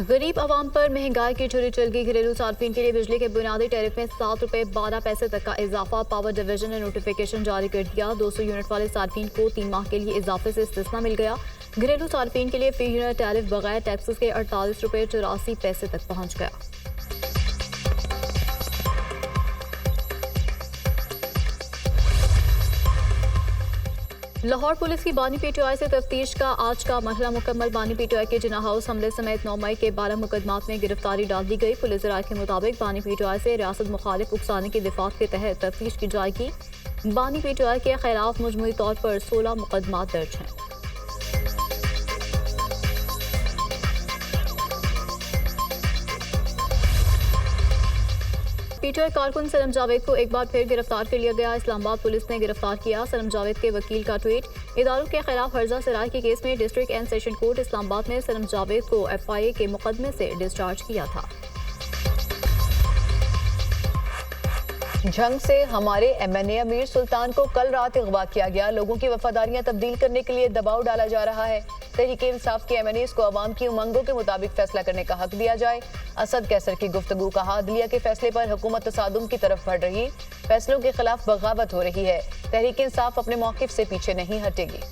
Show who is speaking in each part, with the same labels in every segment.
Speaker 1: गरीब आवाम पर महंगाई की छुरी चल गई। घरेलू सार्फिन के लिए बिजली के बुनियादी टैरिफ में 7 रुपये 12 पैसे तक का इजाफा। पावर डिवीजन ने नोटिफिकेशन जारी कर दिया। 200 यूनिट वाले सार्फिन को 3 माह के लिए इजाफे से इस्तिस्ना मिल गया। घरेलू सार्फिन के लिए फी यूनिट टैरिफ बगैर टैक्सेस के 48 रुपये 84 पैसे तक पहुंच गया। लाहौर पुलिस की बानी पीटीआई से तफ्तीश का आज का मरहला मुकम्मल। बानी पीटीआई के जिना हाउस हमले समेत 9 मई के 12 मुकदमात में गिरफ्तारी डाल दी गई। पुलिस राय के मुताबिक बानी पीटीआई से रियासत मुखालिफ उकसाने की दिफात के तहत तफ्तीश की जाएगी। बानी पीटीआई के खिलाफ मजमूई तौर पर 16 मुकदमात दर्ज हैं। पीटीआई कारकुन सनम जावेद को एक बार फिर गिरफ्तार कर लिया गया। इस्लामाबाद पुलिस ने गिरफ्तार किया। सनम जावेद के वकील का ट्वीट। इदारों के खिलाफ हर्जा सराय के केस में district and session court Islamabad ने सनम जावेद को FIA के मुकदमे से डिस्चार्ज किया था।
Speaker 2: झंग से हमारे MNA अमीर सुल्तान को कल रात अगवा किया गया। लोगों की वफादारियां तब्दील करने के लिए दबाव डाला जा रहा है। तहरीक इंसाफ के MNAs को अवाम की उमंगों के मुताबिक फैसला करने का हक दिया जाए। असद कैसर की गुफ्तगू। कहा, अदलिया के फैसले पर हुकूमत तसादुम की तरफ बढ़ रही, फैसलों के खिलाफ बगावत हो रही है। तहरीक इंसाफ अपने मौकिफ से पीछे नहीं हटेगी।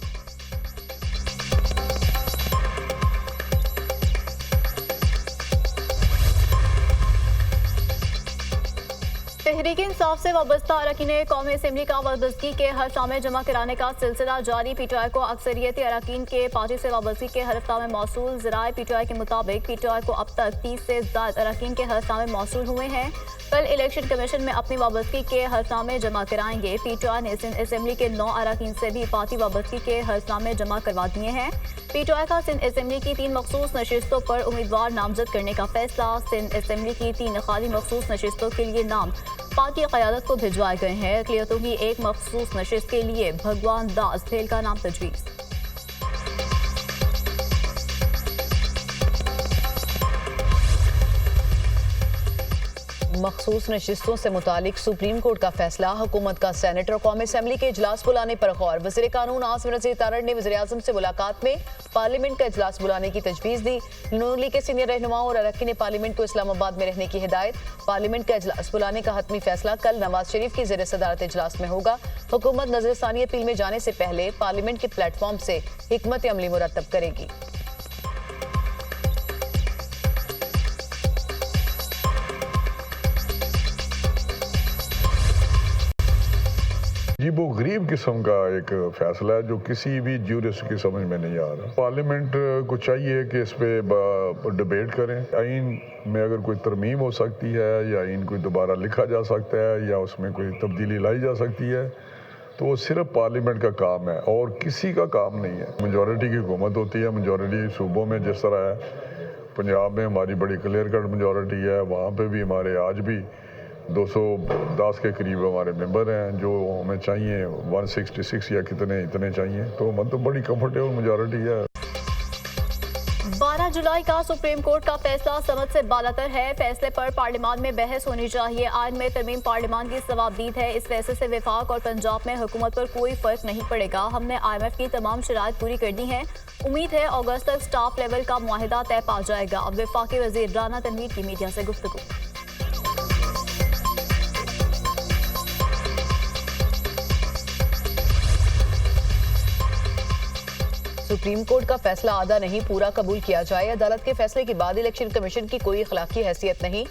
Speaker 1: तहरीक इंसाफ से वाबस्ता अरकान कौमी असम्बली का वाबस्तगी के हल्फनामे जमा कराने का सिलसिला जारी। पीटीआई को अक्सरियती अरकान के पार्टी से वाबस्तगी के हल्फनामे मौसूल। ज़राए पीटीआई के मुताबिक पीटीआई को अब तक 30 से ज़्यादा अरकान के हल्फनामे मौसूल हुए हैं। कल इलेक्शन कमीशन में अपनी वाबस्तगी के हल्फनामे जमा कराएंगे। पीटीआई ने सिंध असम्बली के 9 अरकान से भी पार्टी वाबस्तगी के हल्फनामे जमा करवा दिए हैं। पीटीआई का सिंध असम्बली की 3 मखसूस नशिस्तों पर उम्मीदवार नामजद करने का फैसला। सिंध असम्बली की 3 खाली मखसूस नशिस्तों के लिए नाम पार्टी क़यादत को भिजवाए गए हैं। अक़लियतों की एक मखसूस नशिस्त के लिए भगवान दास भेल का नाम तजवीज़।
Speaker 2: मखसूस नशिस्तों से मुतालिक सुप्रीम कोर्ट का फैसला। हुकूमत का सेनेट और कौमी असम्बली के इजलास बुलाने पर गौर। वज़ीर कानून आसिम रज़ी तारड़ ने वज़ीर आज़म से मुलाकात में पार्लियामेंट का इजलास बुलाने की तजवीज़ दी। नून लीग के सीनियर रहनुमाओं और अरकान पार्लियामेंट को इस्लामाबाद में रहने की हिदायत। पार्लियामेंट का इजलास बुलाने का हतमी फैसला कल नवाज शरीफ की ज़ेर सदारत इजलास में होगा। हुकूमत नज़रसानी अपील में जाने से पहले पार्लियामेंट के प्लेटफॉर्म से हिकमत अमली मुरतब करेगी।
Speaker 3: जी, वो गरीब किस्म का एक फैसला है जो किसी भी ज्यूरिस्ट की समझ में नहीं आ रहा। पार्लियामेंट को चाहिए कि इस पे डिबेट करें। आइन में अगर कोई तरमीम हो सकती है या आइन कोई दोबारा लिखा जा सकता है या उसमें कोई तब्दीली लाई जा सकती है तो वो सिर्फ पार्लियामेंट का काम है और किसी का काम नहीं है। मेजॉरिटी की हुकूमत होती है। मेजॉरिटी सूबों में जिस तरह है, पंजाब में हमारी बड़ी क्लियर कट मेजॉरिटी है, वहाँ पे भी हमारे आज भी 210 के करीब हमारे मेंबर हैं जो हमें चाहिए 166 या कितने इतने चाहिए, तो मतलब बड़ी कंफर्टेबल मेजॉरिटी है।
Speaker 1: 12 जुलाई का सुप्रीम कोर्ट का फैसला समझ से बालातर है। फैसले पर पार्लियामान में बहस होनी चाहिए। आइन में तरमीम पार्लियामान की सवाबदीद है। इस फैसले से वफाक और पंजाब में हुकूमत पर कोई फर्क नहीं पड़ेगा। हमने IMF की तमाम शराइत पूरी कर दी हैं। उम्मीद है अगस्त तक स्टाफ लेवल का मुआहिदा तय पा जाएगा। अब वफाकी वजीर राना तनवीर की मीडिया से गुफ्तगू।
Speaker 2: सुप्रीम कोर्ट का फैसला आधा नहीं पूरा कबूल किया जाए। अदालत के फैसले के बाद इलेक्शन कमीशन की कोई अखलाकी हैसियत नहीं।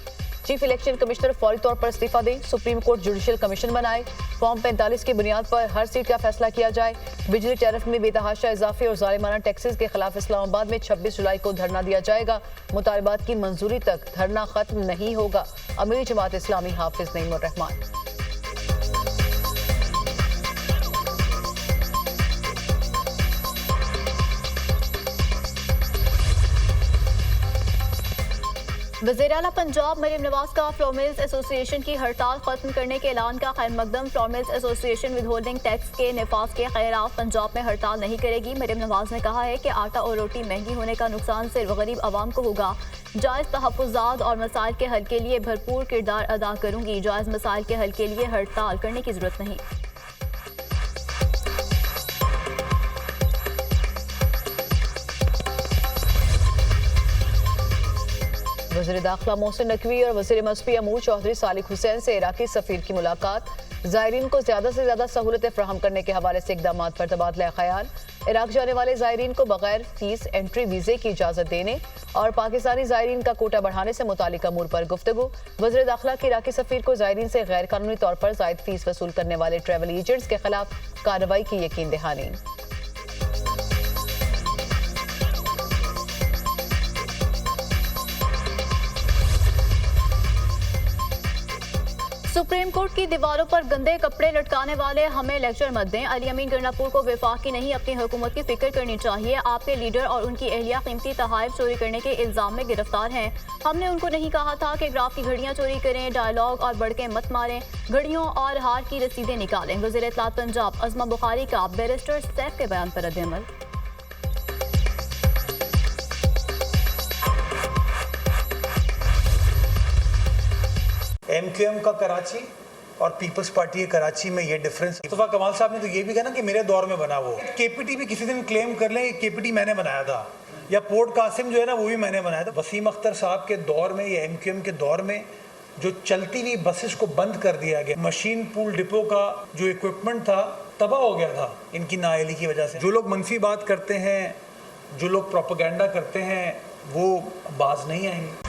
Speaker 2: चीफ इलेक्शन कमिश्नर फौरी तौर पर इस्तीफा दें। सुप्रीम कोर्ट जुडिशल कमीशन बनाए। फॉर्म 45 की बुनियाद पर हर सीट का फैसला किया जाए। बिजली टैरिफ में बेतहाशा इजाफे और जालिमाना टैक्सेस के खिलाफ इस्लामाबाद में 26 जुलाई को धरना दिया जाएगा। मुतालबात की मंजूरी तक धरना खत्म नहीं होगा। अमीर जमात इस्लामी हाफिज नईम उर रहमान।
Speaker 1: वज़ीर आला पंजाब मरीम नवाज का फ्लोर मिल्स एसोसिएशन की हड़ताल खत्म करने के ऐलान का खैर मकदम। Flour mills association withholding tax के नफाज के खिलाफ पंजाब में हड़ताल नहीं करेगी। मरीम नवाज ने कहा है कि आटा और रोटी महंगी होने का नुकसान सिर्फ गरीब आवाम को होगा। जायज़ तहफ़्फ़ुज़ात और मसाइल के हल के लिए भरपूर किरदार अदा करूंगी। जायज़ मसाइल के हल के लिए हड़ताल करने की जरूरत नहीं।
Speaker 2: वज़ीर दाखिला मोहसिन नकवी और वज़ीर मसफी अमूर चौधरी सालिक हुसैन से इराकी सफीर की मुलाकात। ज़ायरीन को ज़्यादा से ज़्यादा सहूलतें फराहम करने के हवाले से इक़दामात पर तबादला ख्याल। इराक जाने वाले ज़ायरीन को बगैर फीस एंट्री वीज़े की इजाज़त देने और पाकिस्तानी ज़ायरीन का कोटा बढ़ाने से मुतालिक अमूर पर गुफ्तगू। वज़ीर दाखिला के इराकी सफीर को ज़ायरीन से गैर कानूनी तौर पर ज़ायद फीस वसूल करने वाले ट्रैवल एजेंट्स के खिलाफ कार्रवाई की यकीन दहानी।
Speaker 1: सुप्रीम कोर्ट की दीवारों पर गंदे कपड़े लटकाने वाले हमें लेक्चर मत दें। अली अमीन गंडापुर को वफाक की नहीं अपनी हुकूमत की फिक्र करनी चाहिए। आपके लीडर और उनकी अहलिया कीमती तहाइफ चोरी करने के इल्जाम में गिरफ्तार हैं। हमने उनको नहीं कहा था कि ग्राफ की घड़ियां चोरी करें, डायलॉग और बढ़के मत मारें, घड़ियों और हार की रसीदें निकालें। वज़ीर इत्तलात पंजाब अज़मा बुखारी का बैरिस्टर सैफ के बयान पर रद्द-ए-अमल।
Speaker 4: MQM का कराची और पीपल्स पार्टी के कराची में ये डिफरेंस। मुस्तफा कमाल साहब ने तो ये भी कहा ना कि मेरे दौर में बना वो। KPT भी किसी दिन क्लेम कर लें KPT मैंने बनाया था, या पोर्ट कासिम जो है ना वो भी मैंने बनाया था। वसीम अख्तर साहब के दौर में या MQM के दौर में जो चलती हुई बसेस को बंद कर दिया गया, मशीन पूल डिपो का जो इक्विपमेंट था तबाह हो गया था इनकी नाअहली की वजह से। जो लोग मनफी बात करते हैं, जो लोग प्रोपेगेंडा करते हैं, वो बाज नहीं आएंगे।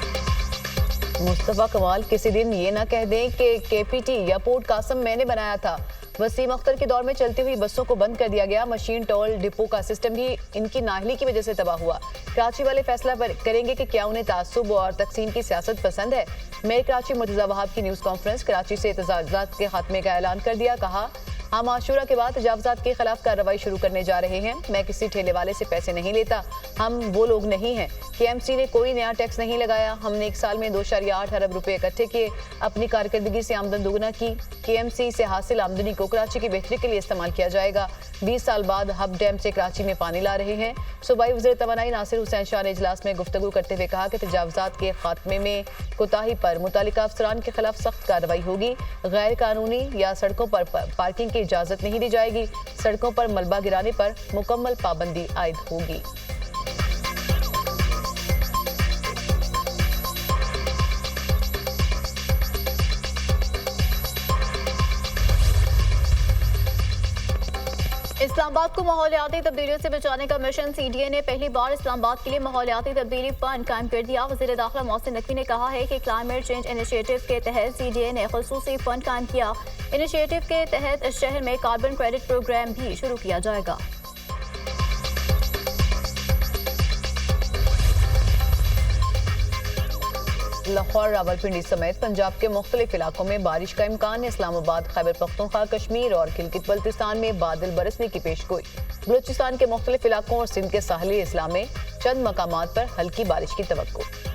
Speaker 2: मुस्तफा कमाल किसी दिन ये ना कह दें कि KPT या पोर्ट कासिम मैंने बनाया था। वसीम अख्तर के दौर में चलती हुई बसों को बंद कर दिया गया। मशीन टोल डिपो का सिस्टम भी इनकी नाअहली की वजह से तबाह हुआ। कराची वाले फैसला करेंगे कि क्या उन्हें तासुब और तकसीम की सियासत पसंद है। मेयर कराची मुर्तज़ा वहाब की न्यूज़ कॉन्फ्रेंस। कराची से तजावुज़ात के खात्मे का ऐलान कर दिया। कहा, हम आशूरा के बाद तजावुज़ात के खिलाफ कार्रवाई शुरू करने जा रहे हैं। मैं किसी ठेले वाले से पैसे नहीं लेता। हम वो लोग नहीं हैं। KMC ने कोई नया टैक्स नहीं लगाया। हमने एक साल में 2.8 अरब रुपए इकट्ठे किए। अपनी कारकर्दगी से आमदन दोगुना की। KMC से हासिल आमदनी को कराची की बेहतरी के लिए इस्तेमाल किया जाएगा। 20 साल बाद हब डैम से कराची में पानी ला रहे हैं। सूबाई वज़ीर तवानाई नासिर हुसैन शाह ने इजलास में गुफ्तगू करते हुए कहा कि तजावुज़ात के खात्मे में कोताही पर मुतालिका अफसरान के खिलाफ सख्त कार्रवाई होगी। गैर कानूनी या सड़कों पर पार्किंग की इजाज़त नहीं दी जाएगी। सड़कों पर मलबा गिराने पर मुकम्मल पाबंदी आयद होगी।
Speaker 1: इस्लामाबाद को माहौलियाती तब्दीलियों से बचाने का मिशन। CDA ने पहली बार इस्लामाबाद के लिए माहौलियाती तब्दीली फंड कायम कर दिया। वज़ीर दाखिला मोहसिन नकवी ने कहा है कि क्लाइमेट चेंज इनिशिएटिव के तहत CDA ने ख़ुसूसी फंड कायम किया। इनिशिएटिव के तहत इस शहर में कार्बन क्रेडिट प्रोग्राम भी शुरू किया जाएगा।
Speaker 2: लाहौर, रावलपिंडी समेत पंजाब के मुख्तलिफ इलाकों में बारिश का इम्कान। इस्लामाबाद, खैबर पख्तूनख्वा, कश्मीर और गिलगित बल्तिस्तान में बादल बरसने की पेशगोई। बलूचिस्तान के मुख्तलिफ इलाकों और सिंध के साहली इस्लाम में चंद मकामात पर हल्की बारिश की तवक्को।